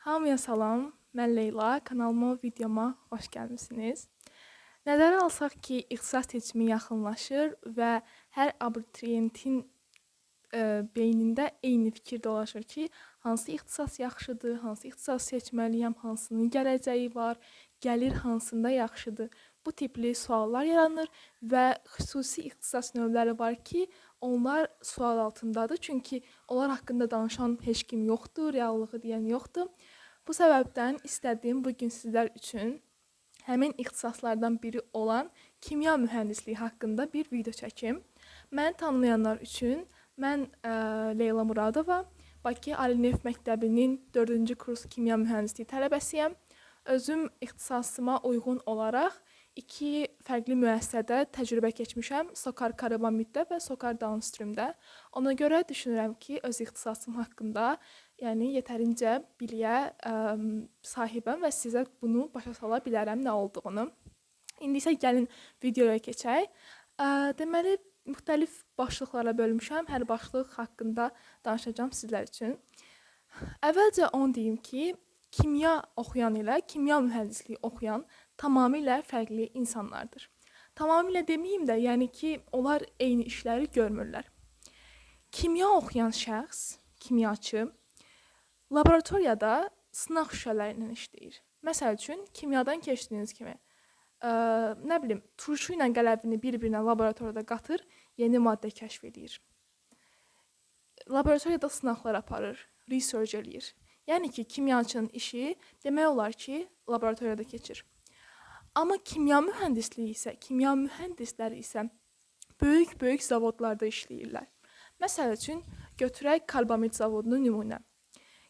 Hamıya salam, mən Leyla, kanalıma, videoma xoş gəlmisiniz. Nəzərə alsaq ki, ixtisas seçimi yaxınlaşır və hər abituriyentin beynində eyni fikir dolaşır ki, hansı ixtisas yaxşıdır, hansı ixtisas seçməliyəm, hansının gələcəyi var, gəlir hansında yaxşıdır. Bu tipli suallar yaranır və xüsusi ixtisas növləri var ki, onlar sual altındadır. Çünki onlar haqqında danışan heç kim yoxdur, reallığı deyən yoxdur. Bu səbəbdən istədim bu gün sizlər üçün həmin ixtisaslardan biri olan kimya mühəndisliyi haqqında bir video çəkim. Məni tanımayanlar üçün mən Leyla Muradova, Bakı Ali Neft Məktəbinin 4-cü kurs kimya mühəndisliyi tələbəsiyəm. Özüm ixtisasıma uyğun olaraq iki fərqli müəssisədə təcrübə keçmişəm. Sokar Karabamiddə və Sokar Downstreamdə. Ona görə düşünürəm ki, öz ixtisasım haqqında yetərincə biliyə sahibəm və sizə bunu başa sala bilərəm nə olduğunu. İndi isə gəlin videoya keçək. Deməli, müxtəlif başlıqlara bölmüşəm. Hər başlıq haqqında danışacağam sizlər üçün. Əvvəlcə onu deyim ki, kimya oxuyan ilə kimya mühəndisliyi oxuyan tamamilə fərqli insanlardır. Tamamilə deməyim də, yəni ki, onlar eyni işləri görmürlər. Kimya oxuyan şəxs, kimyaçı, laboratoriyada sınaq şüşələri ilə işləyir. Məsəl üçün, kimyadan keçdiyiniz kimi, turşu ilə qələbini bir-birinə laboratoriyada qatır, yeni maddə kəşf edir. Laboratoriyada sınaqlar aparır, research eləyir. Yəni ki, kimyaçının işi demək olar ki, laboratoriyada keçir. Amma kimya mühəndisləri isə böyük zavodlarda işləyirlər. Məsəl üçün, götürək karbamid zavodunu nümunə.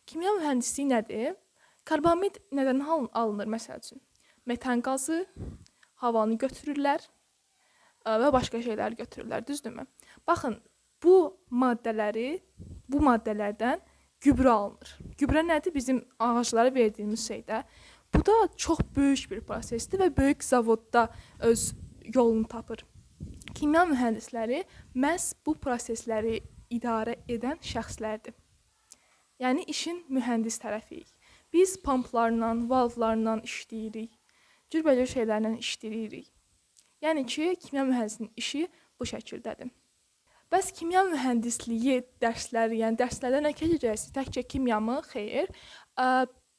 Kimya mühəndisliyi nədir? Karbamid nədən alınır məsəl üçün? Metan qazı, havanı götürürlər və başqa şeyləri götürürlər, düzdürmü? Baxın, bu maddələrdən gübrə alınır. Gübrə nədir? Bizim ağaclara verdiyimiz şeydə. Bu da çox böyük bir prosesdir və böyük zavodda öz yolunu tapır. Kimya mühəndisləri məhz bu prosesləri idarə edən şəxslərdir. Yəni, işin mühəndis tərəfiyik. Biz pamplarla, valvlarla işləyirik, cürbəcür şeylərlə işləyirik. Yəni ki, kimya mühəndisinin işi bu şəkildədir. Bəs kimya mühəndisliyi dərsləri, yəni dərslərdə nə keçəcəksiniz? Təkcə kimyamı? Xeyr.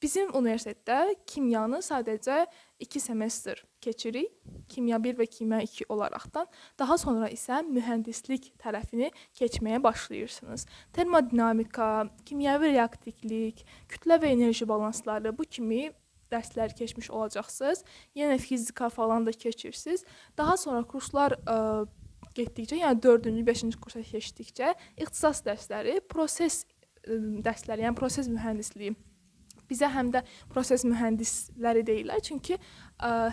Bizim universitetdə kimyanı sadəcə 2 semestr keçirik. Kimya 1 və kimya 2 olaraqdan. Daha sonra isə mühəndislik tərəfini keçməyə başlayırsınız. Termodinamika, kimyəvi reaktivlik, kütlə və enerji balansları bu kimi dərslər keçmiş olacaqsınız. Yenə fizika falan da keçirsiniz. Daha sonra kurslar getdikcə, yəni 4-cü, 5-ci kursa keçdikcə ixtisas dərsləri, proses dərsləri, yəni proses mühəndisliyi. Bizə həm də proses mühəndisləri deyirlər, çünki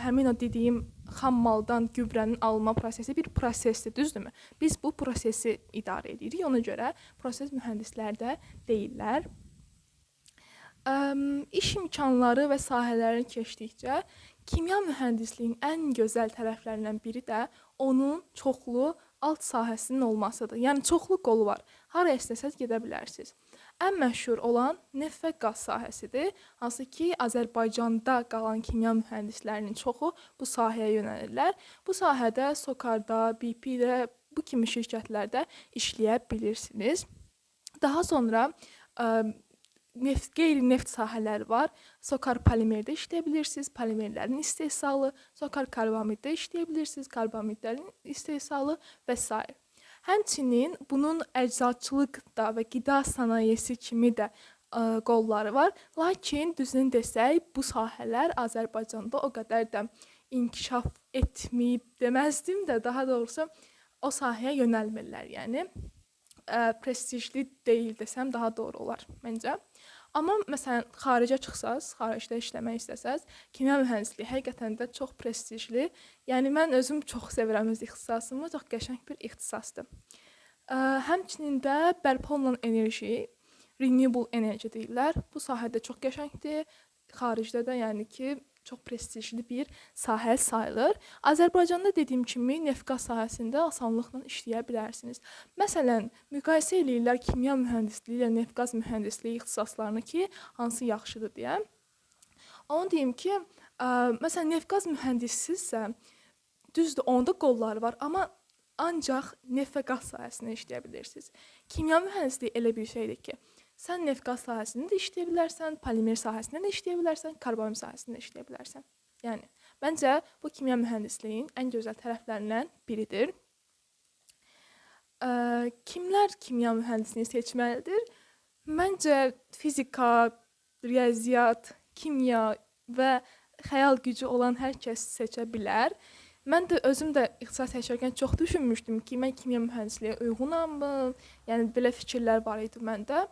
həmin o dediyim xam maldan gübrənin alınma prosesi bir prosesdir, düzdürmü? Biz bu prosesi idarə edirik, ona görə proses mühəndisləri də deyirlər. İş imkanları və sahələrini keçdikcə kimya mühəndisliyinin ən gözəl tərəflərindən biri də onun çoxlu alt sahəsinin olmasıdır. Yəni, çoxlu qolu var. Hara istəsəz gedə bilərsiniz. Ən məşhur olan neft və qaz sahəsidir. Hansı ki, Azərbaycanda qalan kimya mühəndislərinin çoxu bu sahəyə yönəlirlər. Bu sahədə Sokarda, BP-də, bu kimi şirkətlərdə işləyə bilirsiniz. Daha sonra qeyri-neft sahələri var. Sokar polimerdə işləyə bilirsiniz, polimerlərin istehsalı, Sokar karbamiddə işləyə bilirsiniz, karbamidlərin istehsalı və s. Həmçinin bunun əczaçılıqda və qida sənayesi kimi də qolları var. Lakin düzünü desək, bu sahələr Azərbaycanda o qədər də inkişaf etməyib deməzdim də, daha doğrusu o sahəyə yönəlmirlər. Yəni, prestijli deyil desəm daha doğru olar məncə. Amma məsələn, xaricə çıxsaz, xaricdə işləmək istəsəz, kimya mühəndisliyi həqiqətən də çox prestijli. Yəni, mən özüm çox sevirəm öz ixtisasımı, çox qəşəng bir ixtisasdır. Həmçinin də bərpa olunan enerji, renewable energy deyirlər. Bu sahədə çox qəşəngdir. Xaricdə də yəni ki, çox prestijli bir sahə sayılır. Azərbaycanda dediyim kimi neft-qaz sahəsində asanlıqla işləyə bilərsiniz. Məsələn, müqayisə eləyirlər kimya mühəndisliyi ilə neft-qaz mühəndisliyi ixtisaslarını ki, hansı yaxşıdır deyə. Onu deyim ki, məsələn, neft-qaz mühəndisisinizsə, düzdür, onda qolları var, amma ancaq neft və qaz sahəsində işləyə bilirsiniz. Kimya mühəndisliyi elə bir şeydir ki, sən neft-qaz sahəsində də işləyə bilərsən, polimer sahəsində də işləyə bilərsən, karbon sahəsində də işləyə bilərsən. Yəni, məncə bu kimya mühəndisliyinin ən gözəl tərəflərindən biridir. Kimlər kimya mühəndisliyi seçməlidir? Məncə fizika, riyaziyyat, kimya və xəyal gücü olan hər kəs seçə bilər. Mən də özüm də ixtisas seçərkən çox düşünmüşdüm ki, mən kimya mühəndisliyə uyğunam. Yəni belə fikirlər var idi məndə.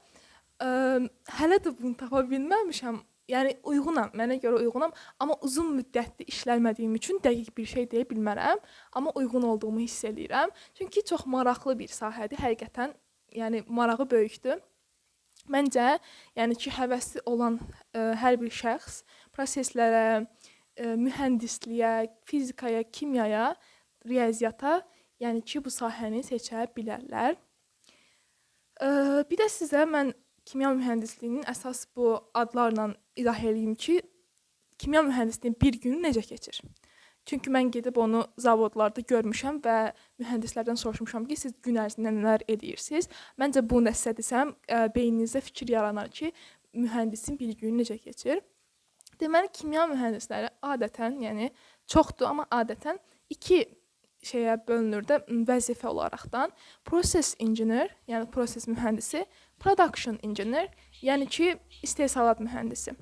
Hələ də bunu tapa bilməmişəm. Yəni uyğunam, mənə görə uyğunam, amma uzun müddətli işləmədiyim üçün dəqiq bir şey deyə bilmərəm, amma uyğun olduğumu hiss eləyirəm. Çünki çox maraqlı bir sahədir, həqiqətən. Yəni marağı böyükdür. Məncə, yəni ki, həvəsli olan hər bir şəxs proseslərə, mühəndisliyə, fizikaya, kimyaya, riyaziyyata, yəni ki, bu sahəni seçə bilərlər. Bir də sizə mən kimya mühəndisliyinin əsas bu adlarla izah edeyim ki, kimya mühəndisliyinin bir günü necə keçir? Çünki mən gedib onu zavodlarda görmüşəm və mühəndislərdən soruşmuşam ki, siz gün ərzində nələr edirsiniz? Məncə bunu da sizə desəm, beyninizdə fikir yaranar ki, mühəndisin bir günü necə keçir? Deməli, kimya mühəndisləri adətən, yəni çoxdur, amma adətən iki şeyə bölünür də vəzifə olaraqdan. Process engineer, yəni proses mühəndisi, production engineer, yəni ki, istehsalat mühəndisi.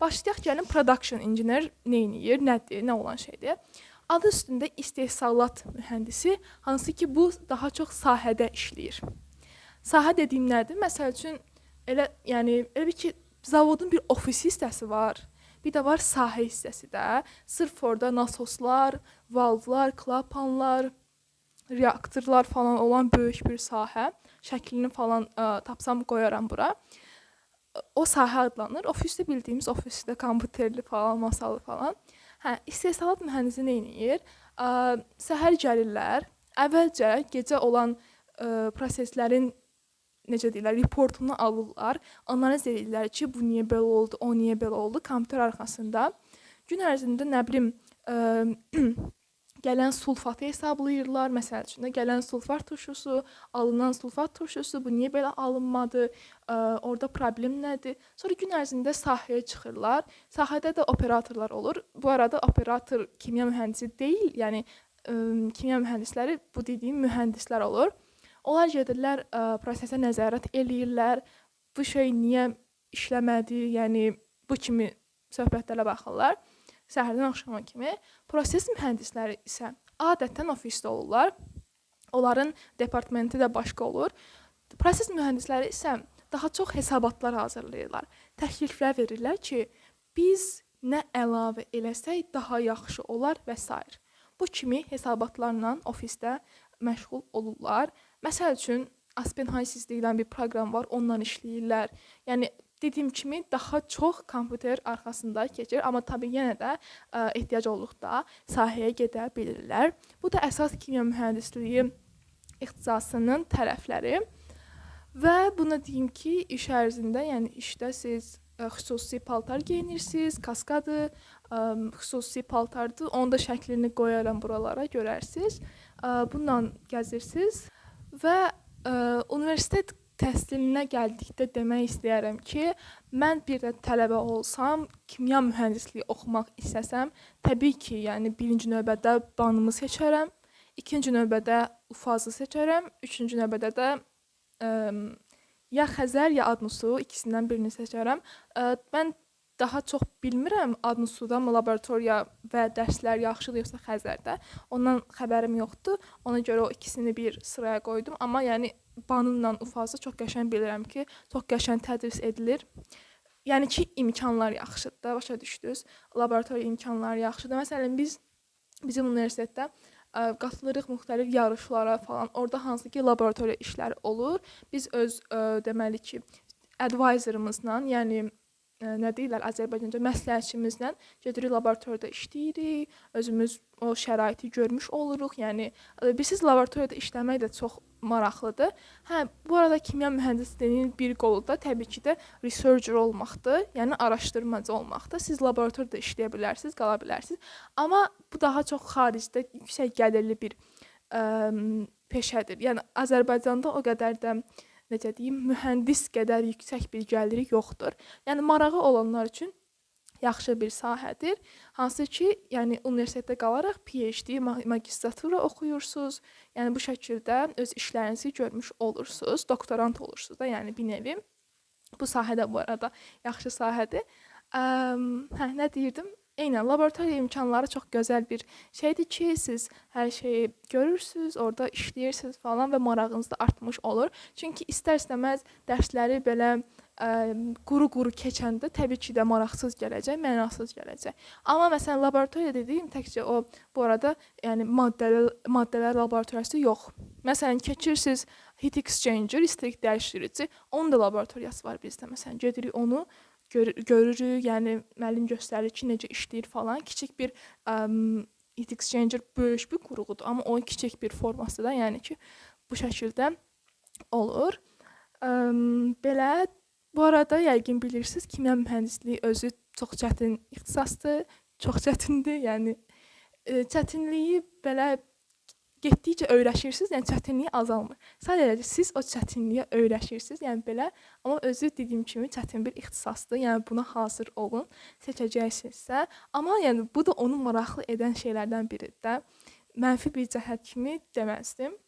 Başlayaq gəlin production engineer nə edir, nədir, nə olan şeydir? Adı üstündə istehsalat mühəndisi, hansı ki, bu daha çox sahədə işləyir. Sahə dediyim nədir? Məsəl üçün, elə bir ki, zavodun bir ofis hissəsi var. Bir də var sahə hissəsi də. Sırf orada nasoslar, valvlar, klapanlar, reaktorlar falan olan böyük bir sahə. Şəklini falan tapsam qoyaram bura. O sahə adlanır. Ofisdə bildiyimiz ofisdə kompüterli falan, masalı falan. İstehsalat mühəndisi nə edir? Səhər gəlirlər. Əvvəlcə gecə olan proseslərin necə deyirlər, reportunu alırlar, analiz edirlər ki, bu niyə belə oldu, o niyə belə oldu, kompüter arxasında. Gün ərzində, nə bilim, gələn sulfatı hesablayırlar, məsəl üçün, gələn sulfat turşusu, alınan sulfat turşusu, bu niyə belə alınmadı, orada problem nədir? Sonra gün ərzində sahəyə çıxırlar, sahədə də operatorlar olur. Bu arada operator kimya mühəndisi deyil, yəni kimya mühəndisləri bu dediyim mühəndislər olur. Onlar gedirlər, prosesə nəzarət eləyirlər, bu şey niyə işləmədi, yəni bu kimi söhbətlərə baxırlar. Səhərdən axşama kimi. Proses mühəndisləri isə adətən ofisdə olurlar. Onların departamenti də başqa olur. Proses mühəndisləri isə daha çox hesabatlar hazırlayırlar. Təkliflər verirlər ki, biz nə əlavə eləsək daha yaxşı olar və s. Bu kimi hesabatlarla ofisdə məşğul olurlar. Məsəl üçün, Aspenhasis deyilən bir proqram var, ondan işləyirlər. Yəni, dediyim kimi, daha çox kompüter arxasında keçir, amma tabii yenə də ehtiyac olduqda sahəyə gedə bilirlər. Bu da əsas kimya mühəndisliyi ixtisasının tərəfləri. Və bunu deyim ki, iş ərzində, yəni işdə siz xüsusi paltar geyinirsiniz, kaskadır, xüsusi paltardır, onun da şəklini qoyaram buralara, görərsiniz. Bununla gəzirsiniz və universitet təhsilinə gəldikdə demək istəyərəm ki, mən bir də tələbə olsam, kimya mühəndisliyi oxumaq istəsəm, təbii ki, yəni birinci növbədə banımı seçərəm, ikinci növbədə UFAZ-ı seçərəm, üçüncü növbədə də ya Xəzər, ya Adnusu, ikisindən birini seçərəm. Mən daha çox bilmirəm Adnusuda mı laboratoriya və dərslər yaxşıdır yoxsa Xəzərdə. Ondan xəbərim yoxdur. Ona görə o ikisini bir sıraya qoydum. Amma yəni banınla UFAZ-ı çox qəşəng bilirəm ki, çox qəşəng tədris edilir. Yəni ki, imkanlar yaxşıdır, başa düşdünüz. Laboratoriya imkanları yaxşıdır. Məsələn, bizim universitetdə qatılırıq müxtəlif yarışlara falan. Orada hansı ki, laboratoriya işləri olur. Biz öz deməli ki, advisorımızla, yəni nə deyirlər Azərbaycanca məsləhətçimizlə gedirik laboratoriyada işləyirik, özümüz o şəraiti görmüş oluruq. Yəni bilirsiniz laboratoriyada işləmək də çox maraqlıdır. Hə, bu arada kimya mühəndisliyinin bir qolu da təbii ki də researcher olmaqdır, yəni araşdırmacı olmaqdır. Siz laboratoriyada işləyə bilərsiniz, qala bilərsiniz. Amma bu daha çox xaricdə yüksək gəlirli bir peşədir. Yəni Azərbaycanda o qədər də necə deyim, mühəndis qədər yüksək bir gəliri yoxdur. Yəni marağı olanlar üçün yaxşı bir sahədir. Hansı ki, yəni universitetdə qalaraq PhD, magistratura oxuyursunuz. Yəni bu şəkildə öz işlərinizi görmüş olursunuz, doktorant olursunuz da, yəni bir nevi. Bu sahədə bu arada yaxşı sahədir. Nə deyirdim? Eynən, laboratoriya imkanları çox gözəl bir şeydir ki, siz hər şeyi görürsünüz, orada işləyirsiniz falan və marağınız da artmış olur. Çünki istər-istəməz dərsləri belə quru-quru keçəndə təbii ki də maraqsız gələcək, mənasız gələcək. Amma məsələn laboratoriya dediyim təkcə o bu arada yəni maddələr laboratoriyası yox. Məsələn keçirsiniz heat exchanger, istilik dəyişdirici, onun da laboratoriyası var bizdə. Məsələn gedirik onu görürük, yəni müəllim göstərir ki, necə işləyir falan. Kiçik bir heat exchanger böyük bir qurğudur, amma onun kiçik bir forması da, yəni ki, bu şəkildə olur. Belə bu arada yəqin bilirsiniz, kimya mühəndisliyi özü çox çətin ixtisasdır, çox çətindir. Yəni çətinliyi belə getdikcə öyrəşirsiniz, yəni çətinliyi azalmır. Sadəcə siz o çətinliyə öyrəşirsiniz, yəni belə, amma özü dediyim kimi çətin bir ixtisasdır. Yəni buna hazır olun, seçəcəksinizsə. Amma yəni bu da onu maraqlı edən şeylərdən biridir də. Mənfi bir cəhət kimi deməzdim.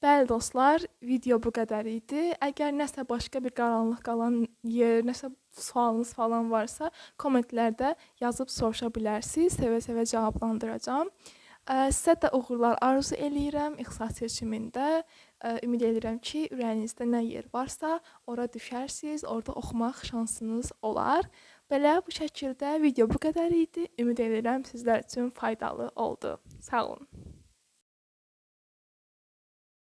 Bəli dostlar, video bu qədər idi. Əgər nəsə başqa bir qaranlıq qalan yer, nəsə sualınız falan varsa, kommentlərdə yazıb soruşa bilərsiniz. Sevə-sevə cavablandıracağam. Sizə də uğurlar arzu eləyirəm ixtisas seçimində. Ümid edirəm ki, ürəyinizdə nə yer varsa, ora düşərsiniz, orada oxumaq şansınız olar. Belə bu şəkildə video bu qədər idi. Ümid edirəm sizlər üçün faydalı oldu. Sağ olun.